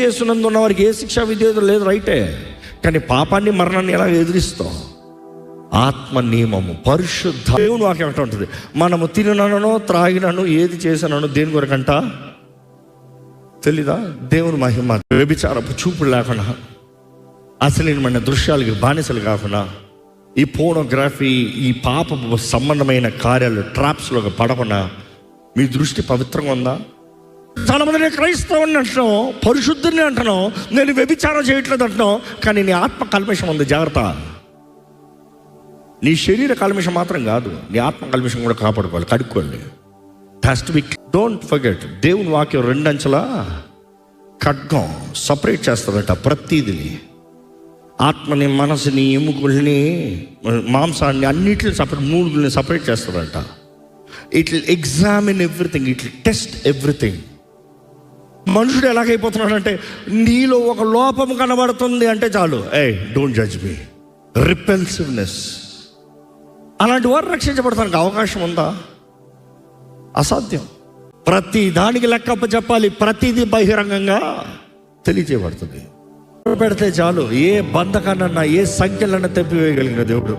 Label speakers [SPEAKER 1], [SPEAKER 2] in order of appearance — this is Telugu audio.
[SPEAKER 1] యేసునందు ఉన్న వారికి ఏ శిక్షా విధేయత లేదు, రైటే. కానీ పాపాన్ని మరణాన్ని ఎలా ఎదిరిస్తాం? ఆత్మ నియమము, పరిశుద్ధ దేవుని వాక్యం అంటూ ఉంటుంది, మనము తిననో త్రాగినను ఏది చేసినానో దేని కొరకంట తెలీదా? దేవుని మహిమ. వ్యభిచారపు చూపులు లేకుండా, అసలైన దృశ్యాలకి బానిసలు కాకుండా, ఈ పోర్నోగ్రఫీ, ఈ పాప సంబంధమైన కార్యాలు ట్రాప్స్లో పడకుండా మీ దృష్టి పవిత్రంగా ఉందా? చాలా మంది నేను క్రైస్తవుని అంటున్నావు, పరిశుద్ధుని అంటున్నావు, నేను వ్యభిచారం చేయట్లేదు అంటున్నావు, కానీ నీ ఆత్మ కల్మషం ఉంది, జాగ్రత్త. నీ శరీర కల్మషం మాత్రం కాదు, నీ ఆత్మ కల్మషం కూడా కాపాడుకోవాలి, కడుక్కోండి. Has to be. Don't forget, దేవుని వాక్యం 2 అంచెల ఖడ్గం సపరేట్ చేస్తారట ప్రతిదీ. ఆత్మని, మనసుని, ఎముకల్ని, మాంసాన్ని అన్నిటిని సపరేట్, 3 సపరేట్ చేస్తారట. It will examine everything, it will test everything. మనుషుడు ఎలాగైపోతున్నాడంటే, నీలో ఒక లోపం కనబడుతుంది అంటే చాలు, డోంట్ జడ్జ్ మీ, రిపెల్సివ్నెస్. అలాంటి వారు రక్షించబడటానికి అవకాశం ఉందా? అసాధ్యం. ప్రతి దానికి లెక్కప్ప చెప్పాలి, ప్రతిదీ బహిరంగంగా తెలియజేయబడుతుంది. పెడితే చాలు, ఏ బంధకాన్నన్నా, ఏ సంఖ్యలన్నా తెప్పివేయగలిగిన దేవుడు.